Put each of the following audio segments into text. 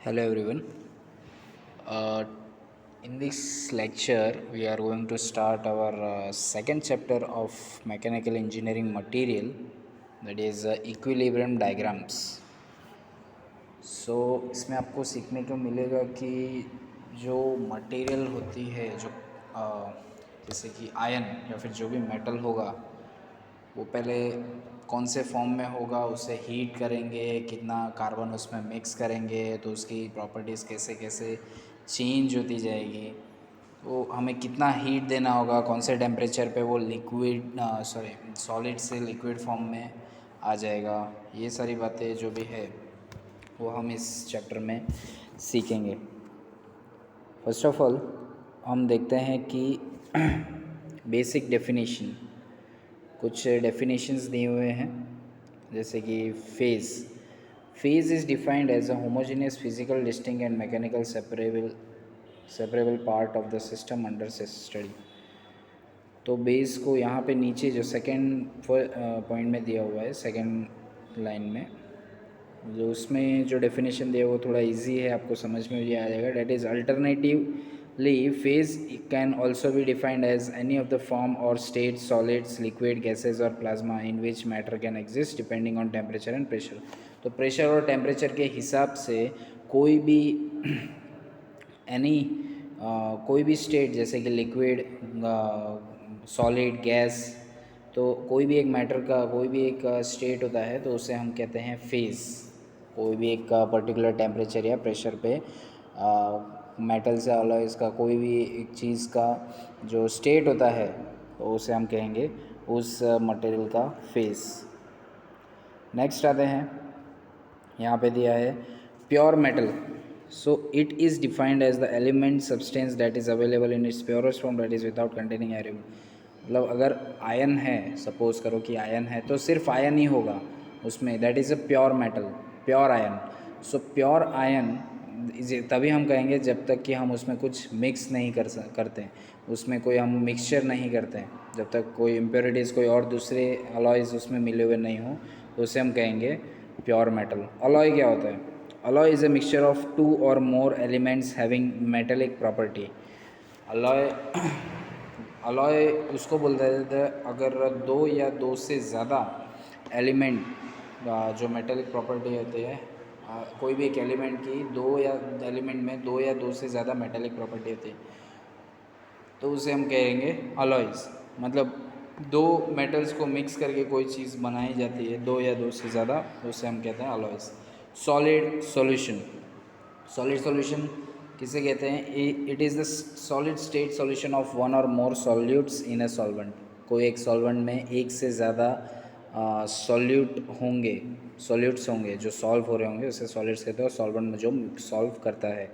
Hello everyone. Uh, in this lecture, we are going to start our second chapter of mechanical engineering material, that is equilibrium diagrams. सो इसमें आपको सीखने को मिलेगा कि जो material होती है जो जैसे कि आयन या फिर जो भी मेटल होगा वो पहले कौन से फॉर्म में होगा, उसे हीट करेंगे, कितना कार्बन उसमें मिक्स करेंगे तो उसकी प्रॉपर्टीज़ कैसे कैसे चेंज होती जाएगी, तो हमें कितना हीट देना होगा, कौन से टेम्परेचर पे वो लिक्विड सॉलिड से लिक्विड फॉर्म में आ जाएगा। ये सारी बातें जो भी है वो हम इस चैप्टर में सीखेंगे। फर्स्ट ऑफ ऑल हम देखते हैं कि बेसिक डेफिनेशन, कुछ डेफिनेशंस दिए हुए हैं, जैसे कि phase is defined as a homogeneous physical distinct and mechanical separable part of the system under study. तो बेस को यहाँ पे नीचे जो सेकेंड पॉइंट में दिया हुआ है, सेकेंड लाइन में जो उसमें जो डेफिनेशन दिया वो थोड़ा इजी है, आपको समझ में भी आ जाएगा। That is alternatively phase can also be defined as any of the form और स्टेट सॉलिड्स, लिक्विड, गैसेज और plasma in which matter can exist depending on temperature and pressure. तो प्रेशर और टेम्परेचर के हिसाब से कोई भी कोई भी स्टेट, जैसे कि लिक्विड, सॉलिड, गैस, तो कोई भी एक मैटर का कोई भी एक स्टेट होता है तो उसे हम कहते हैं फेज़। कोई भी एक पर्टिकुलर टेम्परेचर या प्रेशर पे मेटल से अलॉयज़ का कोई भी एक चीज़ का जो स्टेट होता है तो उसे हम कहेंगे उस मटेरियल का फेज़। नेक्स्ट आते हैं, यहाँ पे दिया है pure metal. So it is defined as the element substance that is available in its purest form, that is without containing air. मतलब अगर आयन है, सपोज करो कि आयन है, तो सिर्फ आयन ही होगा उसमें, that is a pure metal, pure ion. So pure ion तभी हम कहेंगे जब तक कि हम उसमें कुछ मिक्स नहीं करते हैं, उसमें कोई हम मिक्सचर नहीं करते हैं, जब तक कोई इम्प्योरिटीज़, कोई और दूसरे अलॉयज़ उसमें मिले हुए नहीं हों, तो उसे हम कहेंगे प्योर मेटल। अलॉय क्या होता है? Alloy is a mixture of two और more elements having metallic property. Alloy alloy उसको बोलते हैं अगर दो या दो से ज़्यादा एलिमेंट जो मेटेलिक प्रॉपर्टी होती है, कोई भी एक एलिमेंट की एलिमेंट में दो या दो से ज़्यादा मेटेलिक प्रॉपर्टी होती है तो उसे हम कहेंगे अलॉयज़। मतलब दो मेटल्स को मिक्स करके कोई चीज़ बनाई जाती है, दो या दो से ज़्यादा, तो उसे हम कहते हैं alloys. Solid solution, solid solution किसे कहते हैं? It is the solid state solution of one और मोर सॉल्यूट्स इन अ सॉल्वेंट। कोई एक सॉल्वेंट में एक से ज़्यादा सॉल्यूट्स होंगे जो सॉल्व हो रहे होंगे, उसे सॉलिड्स कहते हैं। और सॉल्वेंट में जो सॉल्व करता है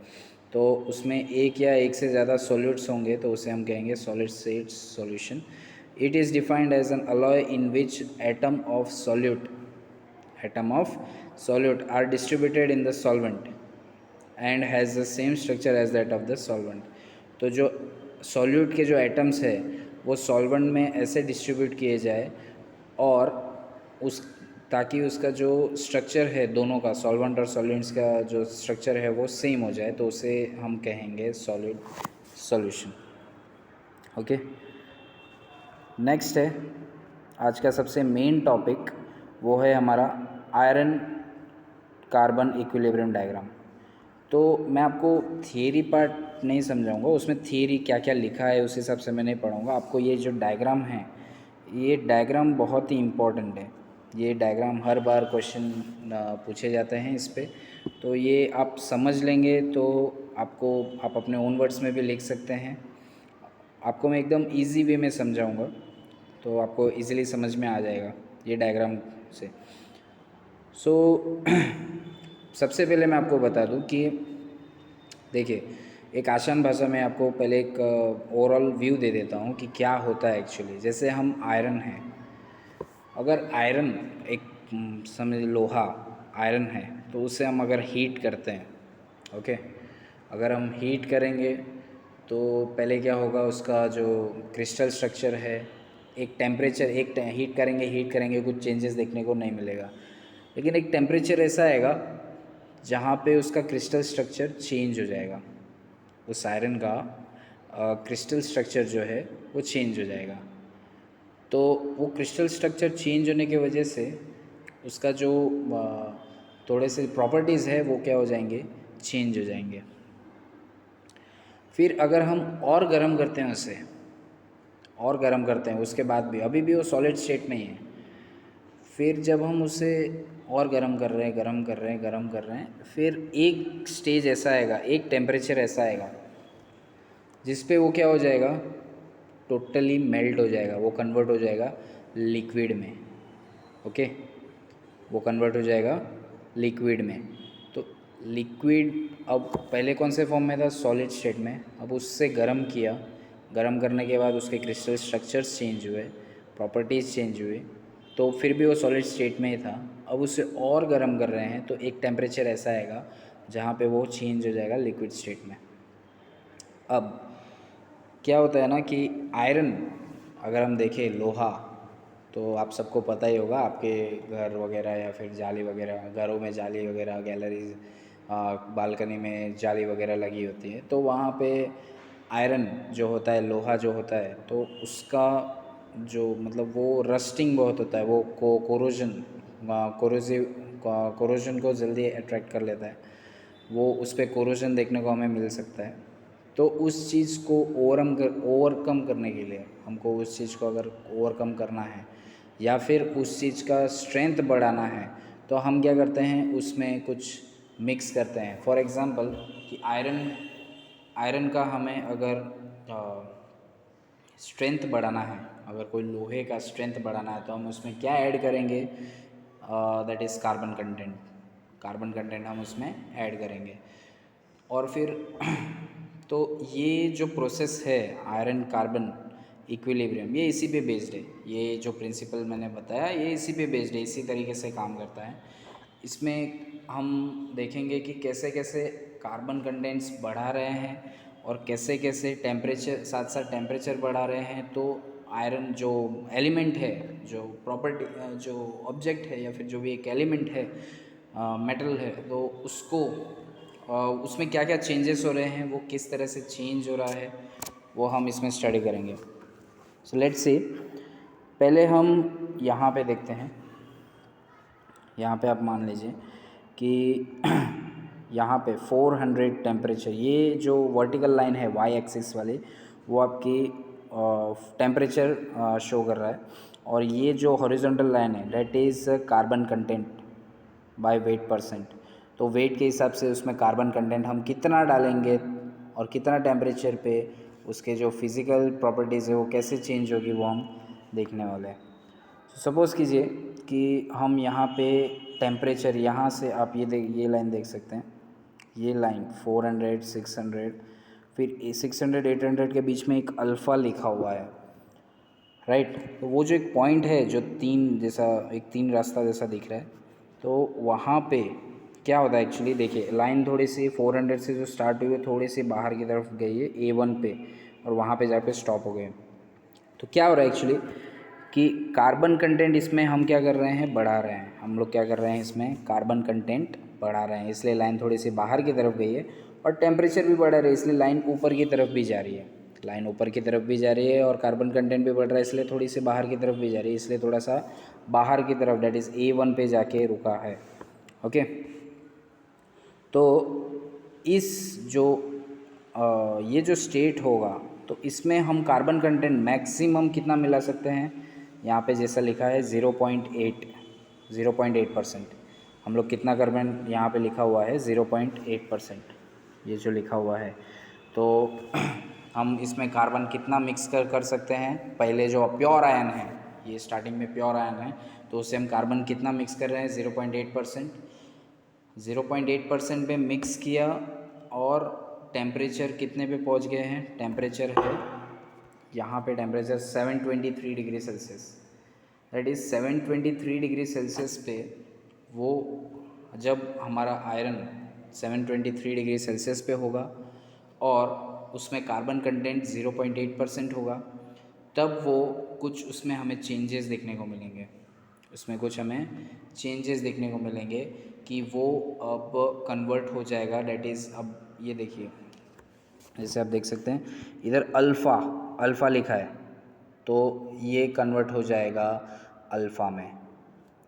तो उसमें एक या एक से ज़्यादा सॉल्यूट्स होंगे तो उसे हम कहेंगे solid state solution. It is defined as an alloy in which atom of solute are distributed in the solvent and has the same structure as that of the solvent। तो जो सॉल्यूट के जो atoms है वो solvent में ऐसे distribute किए जाए और उस ताकि उसका जो स्ट्रक्चर है दोनों का, सॉल्वेंट और सॉल्यूट्स का जो स्ट्रक्चर है वो सेम हो जाए, तो उसे हम कहेंगे सॉलिड सॉल्यूशन। ओके, नेक्स्ट है आज का सबसे मेन टॉपिक, वो है हमारा आयरन कार्बन इक्विलिब्रियम डायग्राम। तो मैं आपको थियरी पार्ट नहीं समझाऊंगा, उसमें थियरी क्या क्या लिखा है उस हिसाब से मैं नहीं पढ़ाऊंगा आपको। ये जो डायग्राम है, ये डायग्राम बहुत ही इम्पोर्टेंट है। ये डायग्राम हर बार क्वेश्चन पूछे जाते हैं इस पे, तो ये आप समझ लेंगे तो आप अपने ओन वर्ड्स में भी लिख सकते हैं। आपको मैं एकदम इजी वे में समझाऊंगा तो आपको इजीली समझ में आ जाएगा ये डायग्राम से। सो सबसे पहले मैं आपको बता दूं कि देखिए, एक आसान भाषा में आपको पहले एक ओवरऑल व्यू दे देता हूँ कि क्या होता है एक्चुअली। जैसे हम आयरन हैं, अगर आयरन एक समझ लोहा आयरन है तो उसे हम अगर हीट करते हैं, ओके, अगर हम हीट करेंगे तो पहले क्या होगा, उसका जो क्रिस्टल स्ट्रक्चर है, एक टेम्परेचर, हीट करेंगे कुछ चेंजेस देखने को नहीं मिलेगा, लेकिन एक टेम्परेचर ऐसा आएगा जहाँ पे उसका क्रिस्टल स्ट्रक्चर चेंज हो जाएगा, उस आयरन का क्रिस्टल स्ट्रक्चर जो है वो चेंज हो जाएगा। तो वो क्रिस्टल स्ट्रक्चर चेंज होने की वजह से उसका जो थोड़े से प्रॉपर्टीज़ है वो क्या हो जाएंगे, चेंज हो जाएंगे। फिर अगर हम और गर्म करते हैं उसे, और गर्म करते हैं उसके बाद भी अभी भी वो सॉलिड स्टेट नहीं है, फिर जब हम उसे और गर्म कर रहे हैं, गर्म कर रहे हैं, गर्म कर रहे हैं, फिर एक स्टेज ऐसा आएगा, एक टेम्परेचर ऐसा आएगा जिस पे वो क्या हो जाएगा, टोटली मेल्ट हो जाएगा, वो कन्वर्ट हो जाएगा लिक्विड में। ओके, वो कन्वर्ट हो जाएगा लिक्विड में। तो लिक्विड अब पहले कौन से फॉर्म में था, सॉलिड स्टेट में। अब उससे गर्म किया, गर्म करने के बाद उसके क्रिस्टल स्ट्रक्चर्स चेंज हुए, प्रॉपर्टीज़ चेंज हुए, तो फिर भी वो सॉलिड स्टेट में ही था। अब उसे और गर्म कर रहे हैं तो एक टेम्परेचर ऐसा आएगा जहाँ पे वो चेंज हो जाएगा लिक्विड स्टेट में। अब क्या होता है ना कि आयरन, अगर हम देखें लोहा, तो आप सबको पता ही होगा, आपके घर वगैरह या फिर जाली वगैरह, घरों में जाली वगैरह, गैलरीज, बालकनी में जाली वगैरह लगी होती है, तो वहाँ पे आयरन जो होता है, लोहा जो होता है, तो उसका जो मतलब वो रस्टिंग बहुत होता है, वो कोरोजन, कोरोजिव कोरोजन को जल्दी अट्रैक्ट कर लेता है, वो उस पर कोरोजन देखने को हमें मिल सकता है। तो उस चीज़ को ओवरकम करने के लिए, हमको उस चीज़ को अगर ओवरकम करना है या फिर उस चीज़ का स्ट्रेंथ बढ़ाना है, तो हम क्या करते हैं, उसमें कुछ मिक्स करते हैं। फॉर एग्ज़ाम्पल कि आयरन का हमें अगर स्ट्रेंथ बढ़ाना है, अगर कोई लोहे का स्ट्रेंथ बढ़ाना है, तो हम उसमें क्या ऐड करेंगे, that is carbon content. Carbon content हम उसमें ऐड करेंगे। और फिर तो ये जो प्रोसेस है आयरन कार्बन इक्विलिब्रियम, ये इसी पे बेस्ड है। ये जो प्रिंसिपल मैंने बताया ये इसी पे बेस्ड है, इसी तरीके से काम करता है। इसमें हम देखेंगे कि कैसे कैसे कार्बन कंटेंट्स बढ़ा रहे हैं और कैसे कैसे टेम्परेचर, साथ साथ टेम्परेचर बढ़ा रहे हैं, तो आयरन जो एलिमेंट है, जो प्रॉपर्टी, जो ऑब्जेक्ट है या फिर जो भी एक एलिमेंट है, मेटल है, तो उसको उसमें क्या क्या चेंजेस हो रहे हैं, वो किस तरह से चेंज हो रहा है, वो हम इसमें स्टडी करेंगे। सो लेट्स सी, पहले हम यहाँ पे देखते हैं। यहाँ पे आप मान लीजिए कि यहाँ पे 400 टेम्परेचर, ये जो वर्टिकल लाइन है वाई एक्सिस वाली, वो आपकी टेम्परेचर शो कर रहा है, और ये जो हॉरिजॉन्टल लाइन है that is carbon content by weight percent. तो वेट के हिसाब से उसमें कार्बन कंटेंट हम कितना डालेंगे और कितना टेम्परेचर पे उसके जो फिज़िकल प्रॉपर्टीज़ है वो कैसे चेंज होगी, वो हम देखने वाले हैं। सपोज़ कीजिए कि हम यहाँ पे टेम्परेचर, यहाँ से आप ये लाइन देख सकते हैं, ये लाइन 400 600, फिर 600 800 के बीच में एक अल्फ़ा लिखा हुआ है, राइट। तो वो जो एक पॉइंट है जो तीन जैसा, एक तीन रास्ता जैसा दिख रहा है, तो वहाँ पे क्या होता है एक्चुअली, देखिए लाइन थोड़ी सी 400 से जो स्टार्ट हुई है थोड़ी सी बाहर की तरफ गई है A1 पे, और वहाँ पे जाके स्टॉप हो गए। तो क्या हो रहा है एक्चुअली कि कार्बन कंटेंट इसमें हम क्या कर रहे हैं, बढ़ा रहे हैं। हम लोग क्या कर रहे हैं, इसमें कार्बन कंटेंट बढ़ा रहे हैं, इसलिए लाइन थोड़ी सी बाहर की तरफ गई है, और टेम्परेचर भी बढ़ रहा है, इसलिए लाइन ऊपर की तरफ भी जा रही है। लाइन ऊपर की तरफ भी जा रही है और कार्बन कंटेंट भी बढ़ रहा है, इसलिए थोड़ी सी बाहर की तरफ भी जा रही है, इसलिए थोड़ा सा बाहर की तरफ डेट इज़ A1 पे जाके रुका है। ओके, तो इस जो ये जो स्टेट होगा, तो इसमें हम कार्बन कंटेंट मैक्सिमम कितना मिला सकते हैं, यहाँ पे जैसा लिखा है 0.8%। हम लोग कितना कार्बन, यहाँ पे लिखा हुआ है 0.8%, ये जो लिखा हुआ है, तो हम इसमें कार्बन कितना मिक्स कर सकते हैं। पहले जो प्योर आयन है, ये स्टार्टिंग में प्योर आयन है, तो उससे हम कार्बन कितना मिक्स कर रहे हैं, 0.8%। 0.8% पे मिक्स किया, और टेम्परेचर कितने पे पहुंच गए हैं, टेम्परेचर है यहाँ पे temperature 723 degree Celsius, that is 723 degree Celsius पे वो, जब हमारा आयरन 723 डिग्री सेल्सियस पे होगा और उसमें कार्बन कंटेंट 0.8% होगा, तब वो कुछ उसमें हमें चेंजेस देखने को मिलेंगे। उसमें कुछ हमें चेंजेस देखने को मिलेंगे कि वो अब कन्वर्ट हो जाएगा। डेट इज़, अब ये देखिए, जैसे आप देख सकते हैं इधर अल्फ़ा, अल्फ़ा लिखा है, तो ये कन्वर्ट हो जाएगा अल्फ़ा में।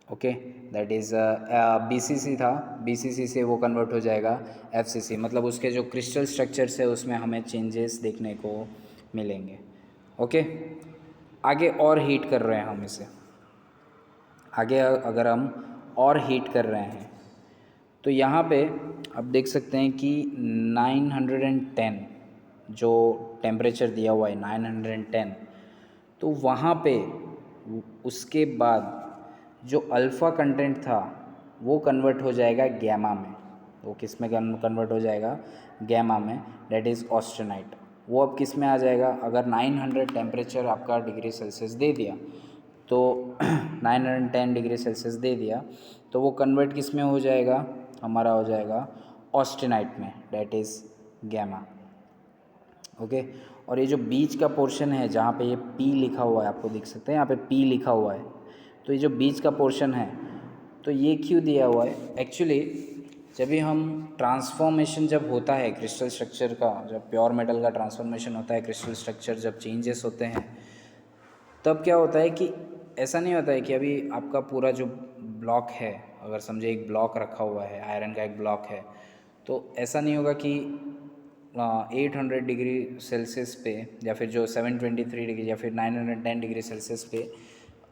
ओके, दैट इज़ BCC था, BCC से वो कन्वर्ट हो जाएगा FCC, मतलब उसके जो क्रिस्टल स्ट्रक्चर्स है उसमें हमें चेंजेस देखने को मिलेंगे। ओके, आगे और हीट कर रहे हैं हम इसे, आगे अगर हम और हीट कर रहे हैं तो यहाँ पे आप देख सकते हैं कि 910 जो टेम्परेचर दिया हुआ है 910, तो वहाँ पे उसके बाद जो अल्फ़ा कंटेंट था वो कन्वर्ट हो जाएगा गैमा में। वो किस में कन्वर्ट हो जाएगा? गैमा में, डेट इज़ ऑस्टेनाइट। वो अब किस में आ जाएगा? अगर 900 टेम्परेचर आपका डिग्री सेल्सियस दे दिया तो 910 डिग्री सेल्सियस दे दिया तो वो कन्वर्ट किस में हो जाएगा? हमारा हो जाएगा ऑस्टेनाइट में, डेट इज़ गैमा। ओके, और ये जो बीच का पोर्शन है जहाँ पे ये P लिखा हुआ है, आपको दिख सकते हैं यहाँ पे P लिखा हुआ है, तो ये जो बीच का पोर्शन है तो ये क्यों दिया हुआ है? एक्चुअली जब भी हम ट्रांसफॉर्मेशन जब होता है क्रिस्टल स्ट्रक्चर का, जब प्योर मेटल का ट्रांसफॉर्मेशन होता है, क्रिस्टल स्ट्रक्चर जब चेंजेस होते हैं, तब क्या होता है कि ऐसा नहीं होता है कि अभी आपका पूरा जो ब्लॉक है, अगर समझे एक ब्लॉक रखा हुआ है, आयरन का एक ब्लॉक है, तो ऐसा नहीं होगा कि 800 डिग्री सेल्सियस पे या फिर जो 723 डिग्री या फिर 910 डिग्री सेल्सियस पे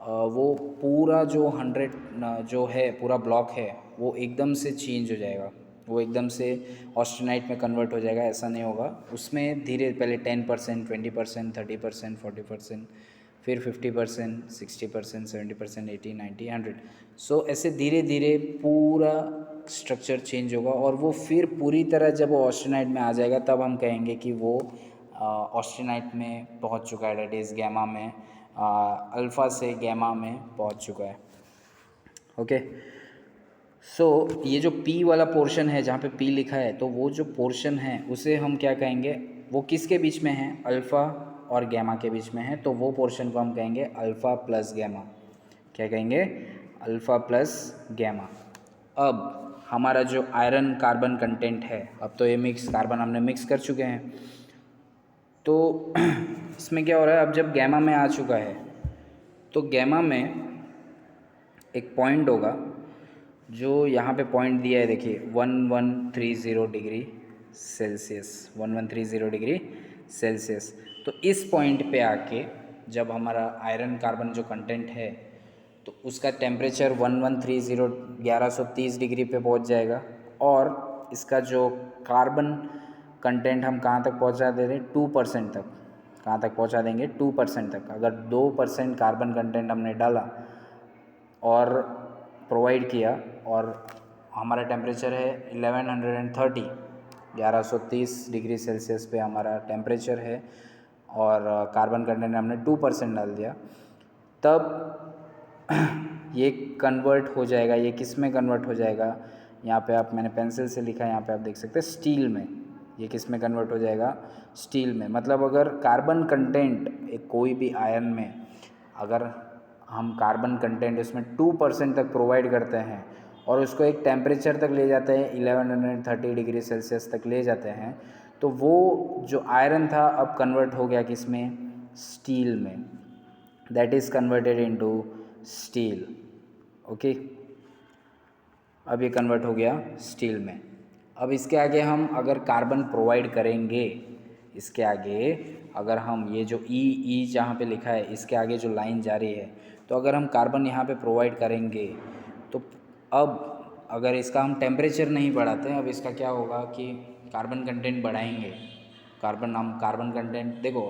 वो पूरा जो 100 जो है पूरा ब्लॉक है वो एकदम से चेंज हो जाएगा, वो एकदम से ऑस्टेनाइट में कन्वर्ट हो जाएगा। ऐसा नहीं होगा, उसमें धीरे पहले 10%, 20%, 30%, 40%, फिर 50%, 60%, 70%, 80, 90, 100, सो ऐसे धीरे धीरे पूरा स्ट्रक्चर चेंज होगा और वो फिर पूरी तरह जब वो ऑस्टेनाइट में आ जाएगा तब हम कहेंगे कि वो ऑस्टेनाइट में पहुंच चुका है, डेट इज़ गैमा में, अल्फ़ा से गैमा में पहुंच चुका है। ओके, सो ये जो P वाला पोर्शन है जहाँ पे P लिखा है, तो वो जो पोर्शन है उसे हम क्या कहेंगे? वो किसके बीच में है? अल्फ़ा और गैमा के बीच में है, तो वो पोर्शन को हम कहेंगे अल्फ़ा प्लस गैमा। क्या कहेंगे? Alpha plus gamma. अब हमारा जो आयरन कार्बन कंटेंट है, अब तो ये मिक्स कार्बन हमने मिक्स कर चुके हैं, तो इसमें क्या हो रहा है? अब जब गैमा में आ चुका है तो गैमा में एक पॉइंट होगा, जो यहाँ पे पॉइंट दिया है, देखिए 1130 डिग्री सेल्सियस, 1130 डिग्री सेल्सियस। तो इस पॉइंट पे आके जब हमारा आयरन कार्बन जो कंटेंट है तो उसका टेम्परेचर 1130 1130 डिग्री पे पहुँच जाएगा, और इसका जो कार्बन कंटेंट हम कहाँ तक पहुँचा दे रहे हैं? 2% तक। कहाँ तक पहुँचा देंगे? 2% तक। अगर 2% कार्बन कंटेंट हमने डाला और प्रोवाइड किया और हमारा टेम्परेचर है 1130, 1130 डिग्री सेल्सियस पे हमारा टेम्परेचर है और कार्बन कंटेंट हमने 2% डाल दिया, तब ये कन्वर्ट हो जाएगा। ये किस में कन्वर्ट हो जाएगा? यहाँ पे आप, मैंने पेंसिल से लिखा है, यहाँ पे आप देख सकते हैं स्टील में। ये किस में कन्वर्ट हो जाएगा? स्टील में। मतलब अगर कार्बन कंटेंट एक कोई भी आयन में अगर हम कार्बन कंटेंट उसमें 2% तक प्रोवाइड करते हैं और उसको एक टेम्परेचर तक ले जाते हैं 1130 डिग्री सेल्सियस तक ले जाते हैं, तो वो जो आयरन था अब कन्वर्ट हो गया किस में? स्टील में। That is converted into steel. Okay, अब ये कन्वर्ट हो गया स्टील में। अब इसके आगे हम अगर कार्बन प्रोवाइड करेंगे, इसके आगे अगर हम ये जो ई जहाँ पे लिखा है इसके आगे जो लाइन जा रही है, तो अगर हम कार्बन यहाँ पे प्रोवाइड करेंगे तो अब अगर इसका हम टेम्परेचर नहीं बढ़ाते हैं, अब इसका क्या होगा कि कार्बन कंटेंट बढ़ाएंगे। हम कार्बन कंटेंट देखो,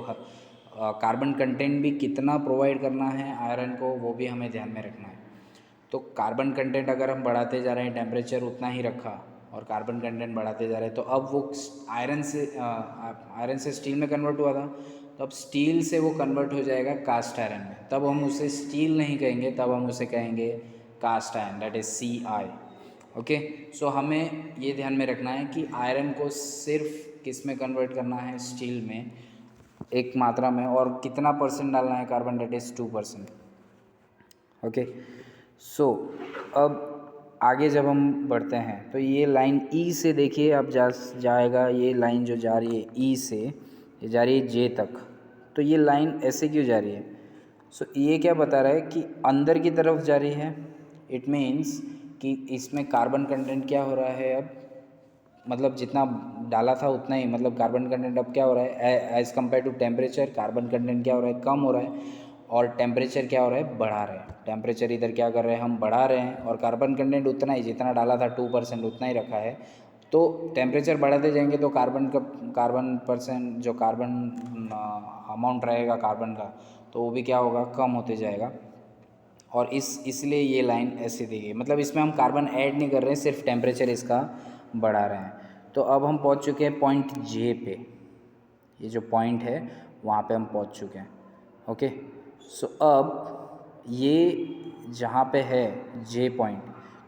कार्बन कंटेंट भी कितना प्रोवाइड करना है आयरन को वो भी हमें ध्यान में रखना है। तो कार्बन कंटेंट अगर हम बढ़ाते जा रहे हैं, टेम्परेचर उतना ही रखा और कार्बन कंटेंट बढ़ाते जा रहे हैं, तो अब वो आयरन से स्टील में कन्वर्ट हुआ था, तो अब स्टील से वो कन्वर्ट हो जाएगा कास्ट आयरन में। तब हम उसे स्टील नहीं कहेंगे, तब हम उसे कहेंगे cast iron, that is CI। Okay, so हमें ये ध्यान में रखना है कि आयरन को सिर्फ किस में कन्वर्ट करना है? स्टील में, एक मात्रा में, और कितना % डालना है कार्बन? That is 2%। ओके, सो अब आगे जब हम बढ़ते हैं तो ये लाइन ई से देखिए अब जाएगा, ये लाइन जो जा रही है ई से, ये जा रही है जे तक। तो ये लाइन ऐसे क्यों जा रही है? सो ये क्या बता रहा है कि अंदर की तरफ जा रही है। इट मीन्स कि इसमें कार्बन कंटेंट क्या हो रहा है अब, मतलब जितना डाला था उतना ही, मतलब कार्बन कंटेंट अब क्या हो रहा है as compare to temperature, carbon content क्या हो रहा है, कम हो रहा है, और टेम्परेचर क्या हो रहा है, बढ़ा रहे हैं। टेम्परेचर इधर क्या कर रहे हैं, हम बढ़ा रहे हैं, और कार्बन कंटेंट उतना ही, जितना डाला था 2% उतना ही रखा है। तो टेम्परेचर बढ़ाते जाएंगे तो कार्बन परसेंट, जो कार्बन अमाउंट रहेगा कार्बन का, तो वो भी क्या होगा, कम होते जाएगा। और इसलिए ये लाइन ऐसी दी गई, मतलब इसमें हम कार्बन ऐड नहीं कर रहे हैं, सिर्फ टेम्परेचर इसका बढ़ा रहे हैं। तो अब हम पहुंच चुके हैं पॉइंट जे पे, ये जो पॉइंट है वहाँ पे हम पहुंच चुके हैं। ओके, सो अब ये जहाँ पे है जे पॉइंट,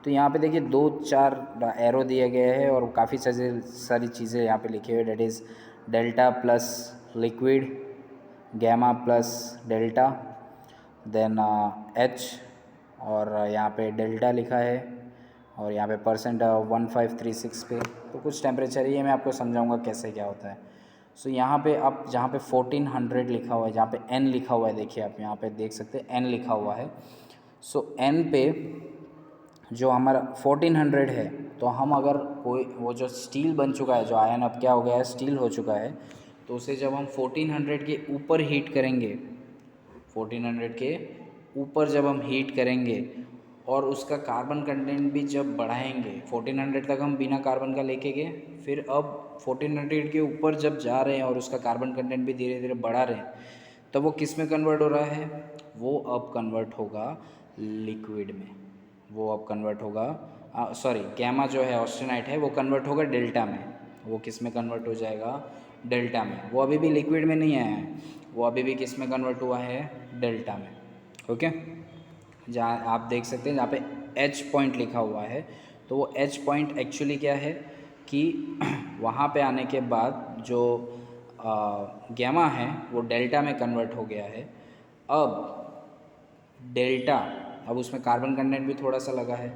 तो यहाँ पे देखिए 2-4 एरो दिए गए हैं और काफ़ी सारी चीज़ें यहाँ पे लिखी हुई है। That is delta plus liquid, gamma plus delta, then H, और यहाँ पे डेल्टा लिखा है, और यहाँ पे परसेंट 1536 पे। तो कुछ टेम्परेचर ये मैं आपको समझाऊंगा कैसे क्या होता है। सो यहाँ पे आप जहाँ पे 1400 लिखा हुआ है, जहाँ पे एन लिखा हुआ है, देखिए आप यहाँ पे देख सकते हैं एन लिखा हुआ है। सो एन पे जो हमारा 1400 है, तो हम अगर कोई वो जो स्टील बन चुका है, जो आयन अब क्या हो गया है, स्टील हो चुका है, तो उसे जब हम 1400 के ऊपर हीट करेंगे, 1400 के ऊपर जब हम हीट करेंगे और उसका कार्बन कंटेंट भी जब बढ़ाएंगे, 1400 तक हम बिना कार्बन का लेके गए, फिर अब 1400 के ऊपर जब जा रहे हैं और उसका कार्बन कंटेंट भी धीरे धीरे बढ़ा रहे हैं, तब वो किस में कन्वर्ट हो रहा है, वो अब कन्वर्ट होगा लिक्विड में। वो अब कन्वर्ट होगा, सॉरी, गैमा जो है ऑस्टेनाइट है वो कन्वर्ट होगा डेल्टा में। वो किस में कन्वर्ट हो जाएगा, डेल्टा में। वो अभी भी लिक्विड में नहीं आया है, वो अभी भी किस में कन्वर्ट हुआ है, डेल्टा में। ओके, जहाँ आप देख सकते हैं जहाँ पे एच पॉइंट लिखा हुआ है, तो वो एच पॉइंट एक्चुअली क्या है कि वहाँ पे आने के बाद जो गैमा है वो डेल्टा में कन्वर्ट हो गया है। अब डेल्टा, अब उसमें कार्बन कंटेंट भी थोड़ा सा लगा है,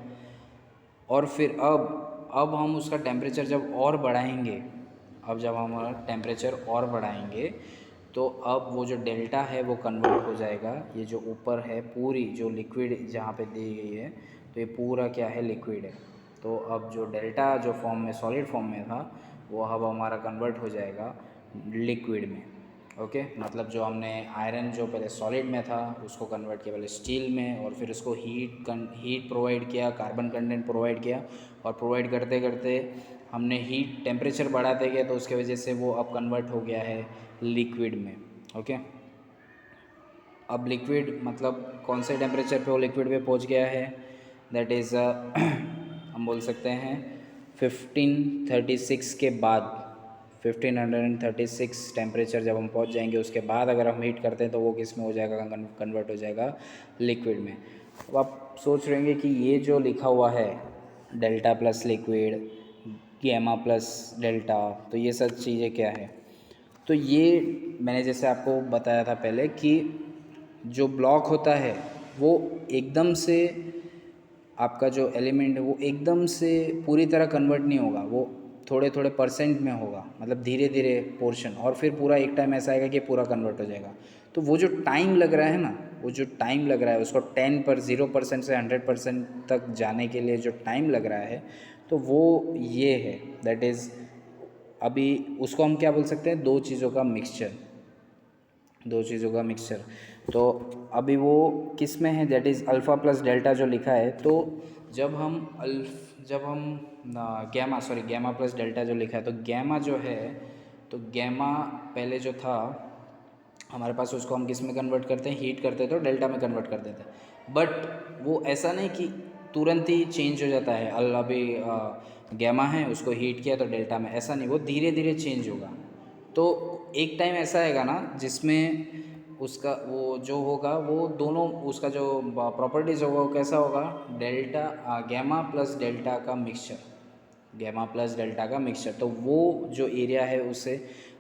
और फिर अब हम उसका टेम्परेचर जब और बढ़ाएंगे, अब जब हम टेम्परेचर और बढ़ाएंगे, तो अब वो जो डेल्टा है वो कन्वर्ट हो जाएगा। ये जो ऊपर है पूरी जो लिक्विड जहाँ पे दी गई है, तो ये पूरा क्या है, लिक्विड है। तो अब जो डेल्टा जो फॉर्म में, सॉलिड फॉर्म में था, वो अब हमारा कन्वर्ट हो जाएगा लिक्विड में। ओके, मतलब जो हमने आयरन जो पहले सॉलिड में था उसको कन्वर्ट किया पहले स्टील में, और फिर उसको हीट प्रोवाइड किया, कार्बन कंटेंट प्रोवाइड किया, और प्रोवाइड करते करते हमने हीट टेम्परेचर बढ़ाते गए, तो उसके वजह से वो अब कन्वर्ट हो गया है लिक्विड में। ओके, अब लिक्विड मतलब कौन से टेम्परेचर पे वो लिक्विड पे पहुंच गया है, दैट इज़ हम बोल सकते हैं 1536 के बाद, 1536 टेम्परेचर जब हम पहुंच जाएंगे, उसके बाद अगर हम हीट करते हैं तो वो किस में हो जाएगा, कन्वर्ट हो जाएगा लिक्विड में। अब आप सोच रहे होंगे कि ये जो लिखा हुआ है delta plus liquid, gamma plus delta, तो ये सब चीज़ें क्या है? तो ये मैंने जैसे आपको बताया था पहले कि जो ब्लॉक होता है वो एकदम से, आपका जो एलिमेंट है वो एकदम से पूरी तरह कन्वर्ट नहीं होगा, वो थोड़े थोड़े परसेंट में होगा, मतलब धीरे धीरे पोर्शन, और फिर पूरा एक टाइम ऐसा आएगा कि पूरा कन्वर्ट हो जाएगा। तो वो जो टाइम लग रहा है ना, वो जो टाइम लग रहा है उसको 0% से 100% तक जाने के लिए जो टाइम लग रहा है, तो वो ये है, दैट इज़ अभी उसको हम क्या बोल सकते हैं, दो चीज़ों का मिक्सचर, दो चीज़ों का मिक्सचर। तो अभी वो किस में है, that is alpha plus delta जो लिखा है। तो जब हम गैमा प्लस डेल्टा जो लिखा है, तो गैमा जो है, तो गैमा पहले जो था हमारे पास, उसको हम किस में कन्वर्ट करते हैं, हीट करते थे तो डेल्टा में कन्वर्ट कर देते हैं। बट वो ऐसा नहीं कि तुरंत ही चेंज हो जाता है, अभी गैमा है उसको हीट किया तो डेल्टा में, ऐसा नहीं, वो धीरे धीरे चेंज होगा। तो एक टाइम ऐसा आएगा ना जिसमें उसका वो जो होगा, वो दोनों उसका जो प्रॉपर्टीज़ होगा वो कैसा होगा, गैमा प्लस डेल्टा का मिक्सचर, गैमा प्लस डेल्टा का मिक्सचर। तो वो जो एरिया है उससे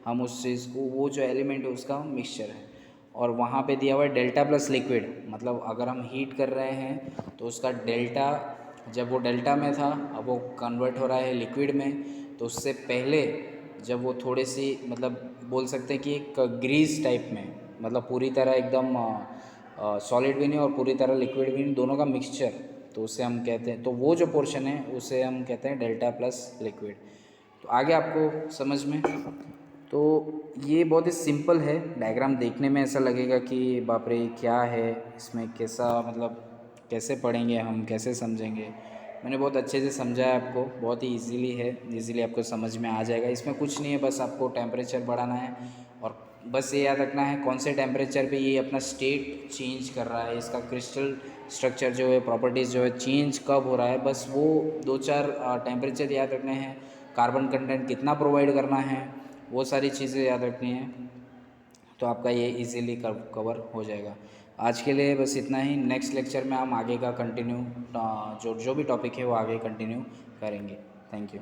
हम उस चीज़ को, वो जो एलिमेंट है उसका मिक्सचर है। और वहाँ पे दिया हुआ है डेल्टा प्लस लिक्विड, मतलब अगर हम हीट कर रहे हैं तो उसका डेल्टा, जब वो डेल्टा में था अब वो कन्वर्ट हो रहा है लिक्विड में, तो उससे पहले जब वो थोड़ी सी मतलब बोल सकते हैं कि एक ग्रीस टाइप में, मतलब पूरी तरह एकदम सॉलिड भी नहीं और पूरी तरह लिक्विड भी नहीं, दोनों का मिक्सचर, तो उसे हम कहते हैं, तो वो जो पोर्शन है उसे हम कहते हैं डेल्टा प्लस लिक्विड। तो आगे आपको समझ में, तो ये बहुत ही सिंपल है डायग्राम, देखने में ऐसा लगेगा कि बाप रे क्या है इसमें, कैसा मतलब कैसे पढ़ेंगे हम, कैसे समझेंगे। मैंने बहुत अच्छे से समझाया आपको, बहुत ही इजीली है, इजीली आपको समझ में आ जाएगा। इसमें कुछ नहीं है, बस आपको टेम्परेचर बढ़ाना है और बस ये याद रखना है कौन से टेम्परेचर पे ये अपना स्टेट चेंज कर रहा है, इसका क्रिस्टल स्ट्रक्चर जो है, प्रॉपर्टीज़ जो है चेंज कब हो रहा है, बस वो दो चार टेम्परेचर याद रखने हैं। कार्बन कंटेंट कितना प्रोवाइड करना है, वो सारी चीज़ें याद रखनी है, तो आपका ये इजीली कवर हो जाएगा। आज के लिए बस इतना ही। नेक्स्ट लेक्चर में हम आगे का कंटिन्यू जो जो भी टॉपिक है वो आगे कंटिन्यू करेंगे। Thank you.